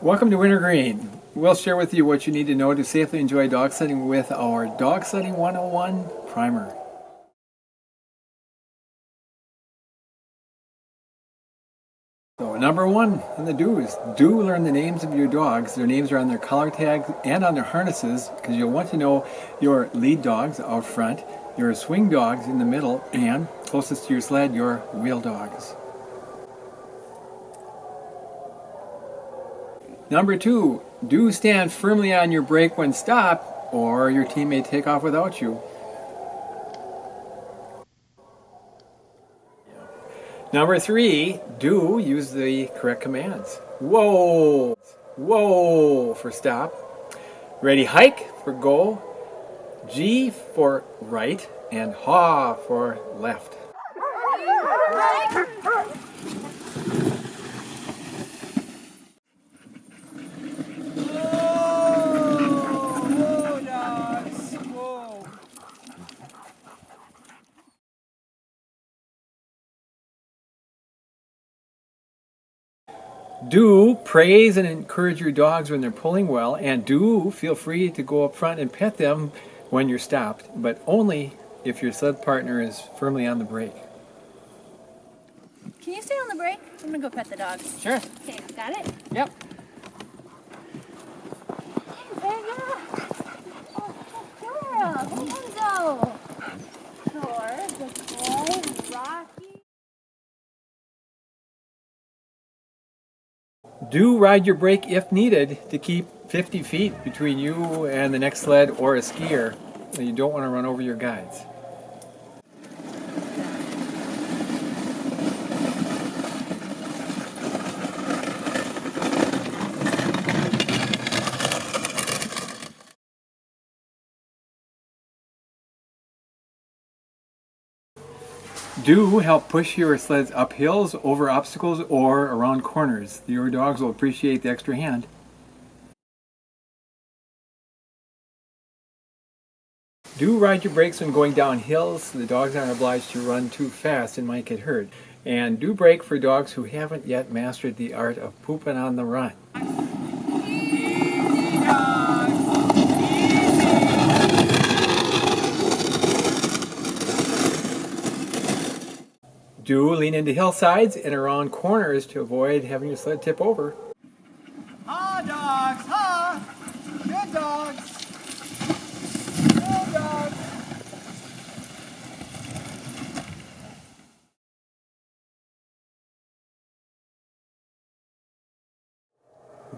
Welcome to Wintergreen. We'll share with you what you need to know to safely enjoy dog sledding with our Dog Sledding 101 primer. So number one on the do's, do learn the names of your dogs. Their names are on their collar tags and on their harnesses because you'll want to know your lead dogs out front, your swing dogs in the middle, and closest to your sled, your wheel dogs. Number two, do stand firmly on your brake when stopped, or your team may take off without you. Number three, do use the correct commands. Whoa, whoa for stop. Ready, hike for go. G for right, and haw for left. Do praise and encourage your dogs when they're pulling well, and do feel free to go up front and pet them when you're stopped, but only if your sled partner is firmly on the brake. Can you stay on the brake? I'm gonna go pet the dogs. Sure. Okay, got it? Yep. Hey, Vega! Oh, Dora, Lorenzo! Thor, good boy, Rocky. Do ride your brake if needed to keep 50 feet between you and the next sled or a skier. You don't want to run over your guides. Do help push your sleds up hills, over obstacles, or around corners. Your dogs will appreciate the extra hand. Do ride your brakes when going down hills. The dogs aren't obliged to run too fast and might get hurt. And do brake for dogs who haven't yet mastered the art of pooping on the run. Easy, dogs. Do lean into hillsides and around corners to avoid having your sled tip over. Ha, dogs, ha! Good dogs. Good dogs.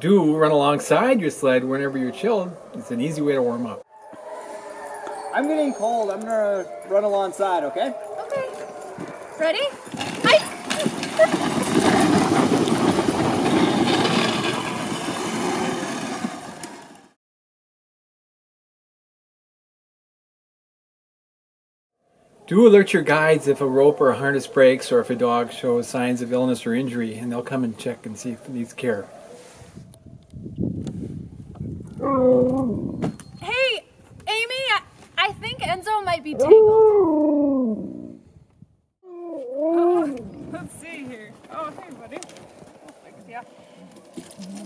Do run alongside your sled whenever you're chilled. It's an easy way to warm up. I'm getting cold. I'm gonna run alongside, okay? Okay. Ready? Hike! Do alert your guides if a rope or a harness breaks or if a dog shows signs of illness or injury, and they'll come and check and see if it needs care. Hey, Amy, I think Enzo might be tangled. Oh, let's see here. Oh, hey, buddy. Oh, thanks, yeah.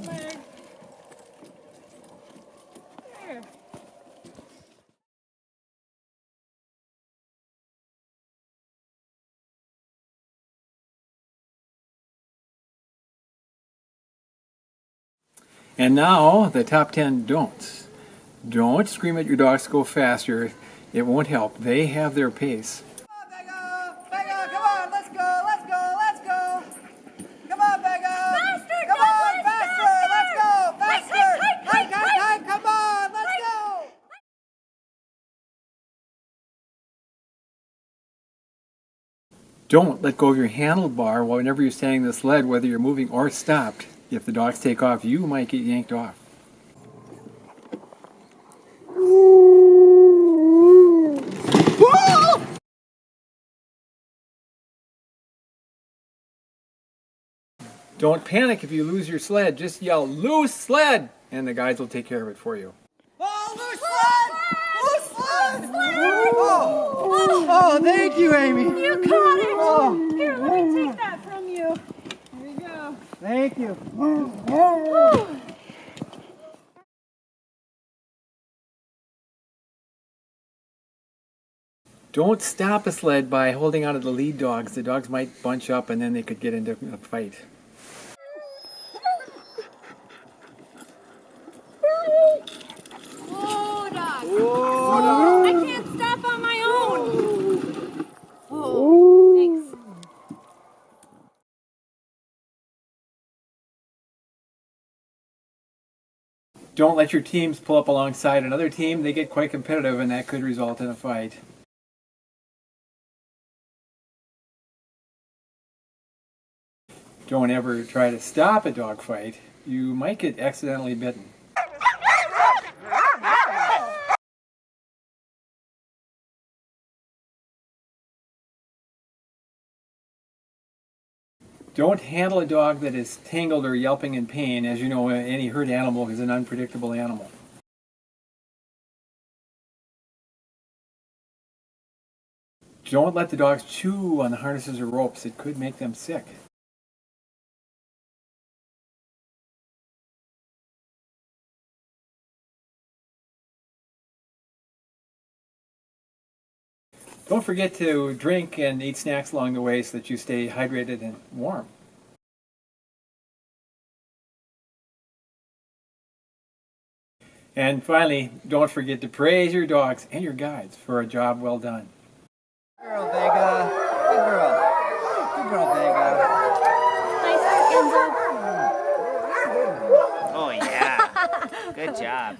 Leg. There. And now, the top 10 don'ts. Don't scream at your dogs to go faster. It won't help. They have their pace. Vega, come on, let's go, let's go, let's go. Come on, Vega. Faster, come Douglas, on, faster, faster. let's go, faster. Hike, Come on, let's go. Don't let go of your handlebar whenever you're standing the sled, whether you're moving or stopped. If the dogs take off, you might get yanked off. Don't panic if you lose your sled. Just yell, "Loose sled!" and the guides will take care of it for you. Oh, loose sled! Loose sled! Oh, thank you, Amy. You caught it! Oh. Here, let me take that from you. Here we go. Thank you. Whew. Don't stop a sled by holding on to the lead dogs. The dogs might bunch up and then they could get into a fight. Whoa, dog. Whoa. I can't stop on my own. Oh, thanks. Don't let your teams pull up alongside another team. They get quite competitive and that could result in a fight. Don't ever try to stop a dog fight. You might get accidentally bitten. Don't handle a dog that is tangled or yelping in pain. As you know, any hurt animal is an unpredictable animal. Don't let the dogs chew on the harnesses or ropes. It could make them sick. Don't forget to drink and eat snacks along the way so that you stay hydrated and warm. And finally, don't forget to praise your dogs and your guides for a job well done. Good girl, Vega. Good girl. Good girl, Vega. Nice work, Enzo. Oh yeah, good job.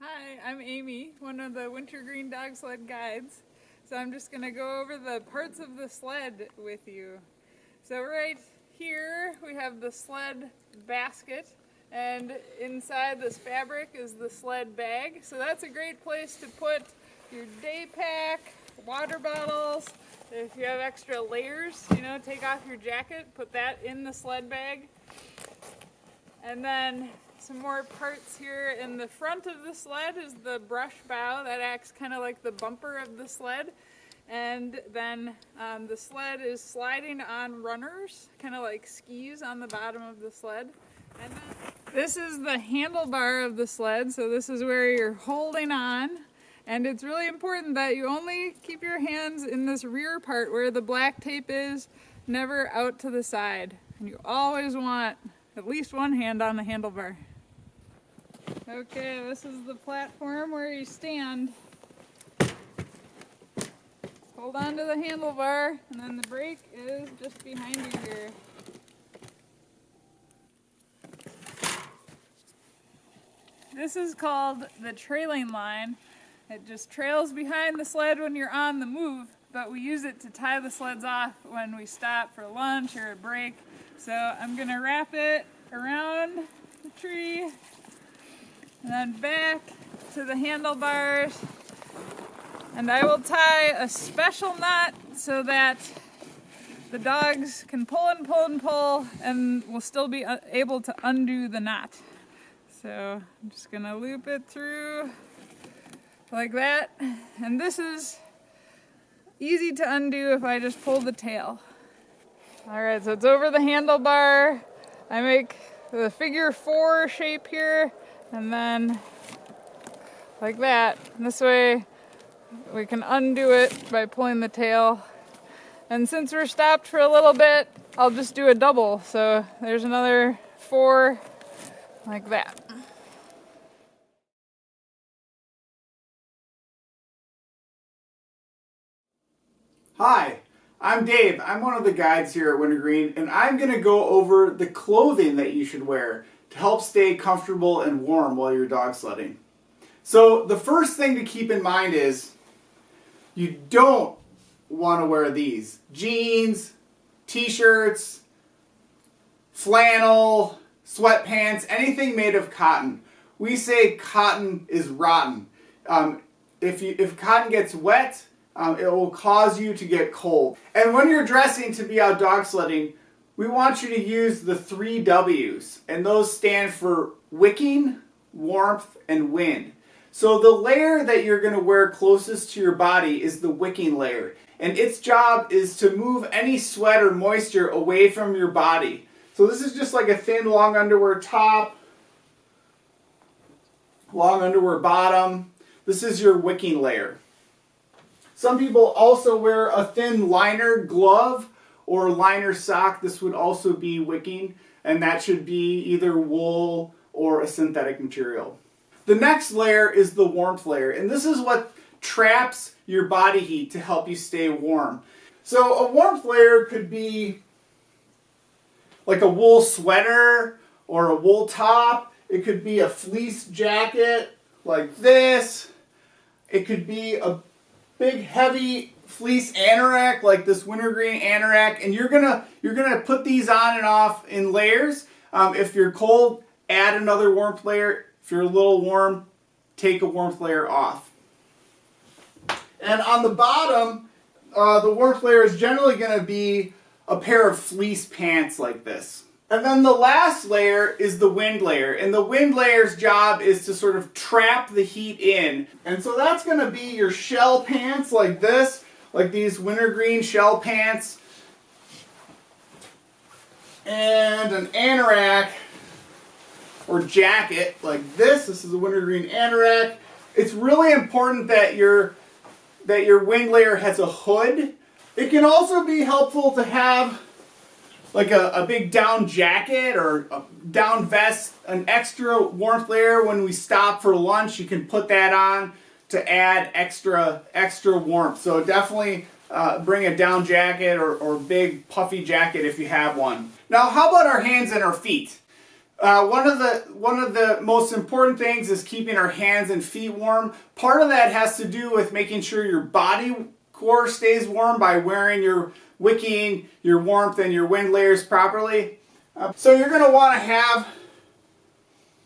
Hi, I'm Amy, one of the Wintergreen dog sled guides. So I'm just going to go over the parts of the sled with you. So right here we have the sled basket, and inside this fabric is the sled bag. So that's a great place to put your day pack, water bottles. If you have extra layers, you know, take off your jacket, put that in the sled bag. And then some more parts here in the front of the sled is the brush bow that acts kind of like the bumper of the sled. And then the sled is sliding on runners, kind of like skis on the bottom of the sled. And then this is the handlebar of the sled, so this is where you're holding on. And it's really important that you only keep your hands in this rear part where the black tape is, never out to the side. And you always want at least one hand on the handlebar. Okay, this is the platform where you stand. Hold on to the handlebar, and then the brake is just behind you here. This is called the trailing line. It just trails behind the sled when you're on the move, but we use it to tie the sleds off when we stop for lunch or a break. So I'm gonna wrap it around the tree and then back to the handlebars. And I will tie a special knot so that the dogs can pull and pull and pull and will still be able to undo the knot. So I'm just gonna loop it through like that. And this is easy to undo if I just pull the tail. All right, so it's over the handlebar. I make the figure 4 shape here and then like that. And this way we can undo it by pulling the tail. And since we're stopped for a little bit, I'll just do a double. So there's another 4 like that. Hi, I'm Dave. I'm one of the guides here at Wintergreen, and I'm going to go over the clothing that you should wear to help stay comfortable and warm while you're dog sledding. So the first thing to keep in mind is you don't want to wear these. Jeans, t-shirts, flannel, sweatpants, anything made of cotton. We say cotton is rotten. If cotton gets wet, it will cause you to get cold. And when you're dressing to be out dog sledding, we want you to use the 3 W's. And those stand for wicking, warmth, and wind. So the layer that you're going to wear closest to your body is the wicking layer. And its job is to move any sweat or moisture away from your body. So this is just like a thin, long underwear top long underwear bottom. This is your wicking layer. Some people also wear a thin liner glove or liner sock. This would also be wicking, and that should be either wool or a synthetic material. The next layer is the warmth layer, and this is what traps your body heat to help you stay warm. So a warmth layer could be like a wool sweater or a wool top. It could be a fleece jacket like this. It could be a big heavy fleece anorak like this wintergreen anorak, and you're gonna put these on and off in layers. If you're cold, add another warmth layer. If you're a little warm, take a warmth layer off. And on the bottom, the warmth layer is generally going to be a pair of fleece pants like this. And then the last layer is the wind layer. And the wind layer's job is to sort of trap the heat in. And so that's going to be your shell pants like this, like these wintergreen shell pants. And an anorak or jacket like this. This is a wintergreen anorak. It's really important that your wind layer has a hood. It can also be helpful to have like a big down jacket or a down vest, an extra warmth layer. When we stop for lunch, you can put that on to add extra warmth. So definitely bring a down jacket or big puffy jacket if you have one. Now, how about our hands and our feet? One of the most important things is keeping our hands and feet warm. Part of that has to do with making sure your body core stays warm by wearing your wicking, your warmth, and your wind layers properly. So you're going to want to have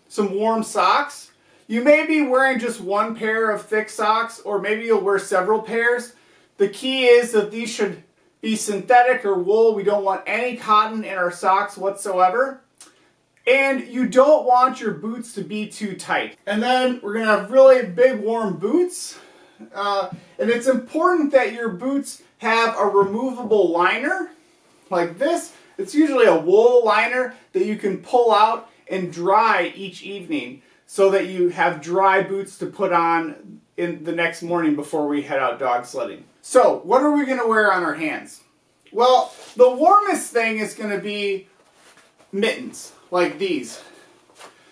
some warm socks. You may be wearing just one pair of thick socks, or maybe you'll wear several pairs. The key is that these should be synthetic or wool. We don't want any cotton in our socks whatsoever. And you don't want your boots to be too tight. And then we're going to have really big warm boots. And it's important that your boots have a removable liner like this. It's usually a wool liner that you can pull out and dry each evening so that you have dry boots to put on in the next morning before we head out dog sledding. So what are we going to wear on our hands? Well, the warmest thing is going to be mittens like these.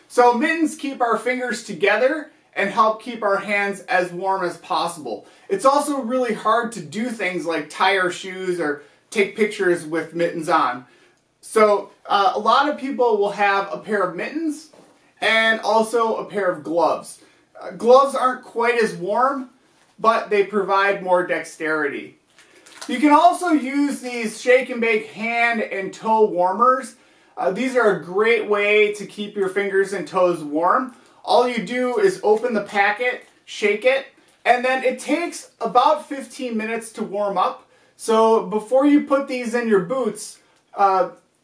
So mittens keep our fingers together and help keep our hands as warm as possible. It's also really hard to do things like tie our shoes or take pictures with mittens on. So a lot of people will have a pair of mittens and also a pair of gloves. Gloves aren't quite as warm, but they provide more dexterity. You can also use these shake and bake hand and toe warmers. These are a great way to keep your fingers and toes warm. All you do is open the packet, shake it, and then it takes about 15 minutes to warm up. So before you put these in your boots,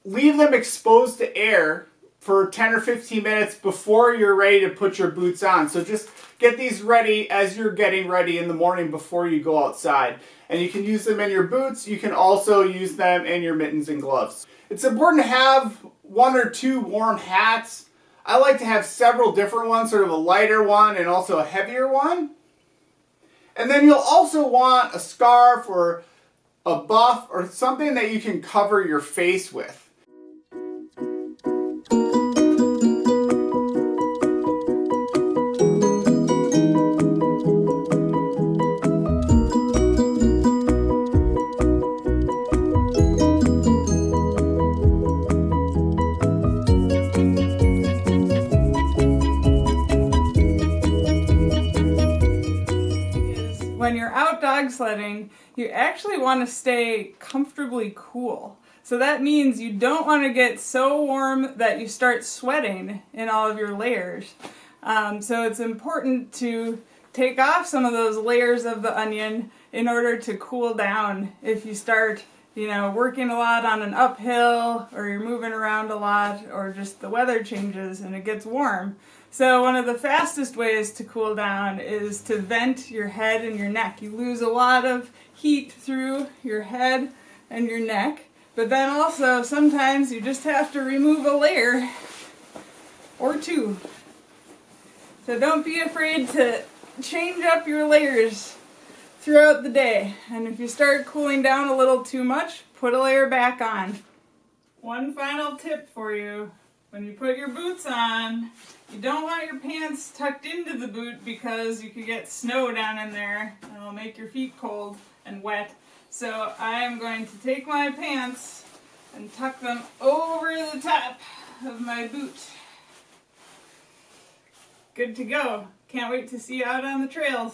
leave them exposed to air for 10 or 15 minutes before you're ready to put your boots on. So just get these ready as you're getting ready in the morning before you go outside. And you can use them in your boots. You can also use them in your mittens and gloves. It's important to have one or two warm hats. I like to have several different ones, sort of a lighter one and also a heavier one. And then you'll also want a scarf or a buff or something that you can cover your face with. When you're out dog sledding, you actually want to stay comfortably cool. So that means you don't want to get so warm that you start sweating in all of your layers. So it's important to take off some of those layers of the onion in order to cool down if you start, working a lot on an uphill, or you're moving around a lot, or just the weather changes and it gets warm. So one of the fastest ways to cool down is to vent your head and your neck. You lose a lot of heat through your head and your neck, but then also sometimes you just have to remove a layer or two. So don't be afraid to change up your layers throughout the day. And if you start cooling down a little too much, put a layer back on. One final tip for you. When you put your boots on, you don't want your pants tucked into the boot because you could get snow down in there and it'll make your feet cold and wet. So I am going to take my pants and tuck them over the top of my boot. Good to go. Can't wait to see you out on the trails.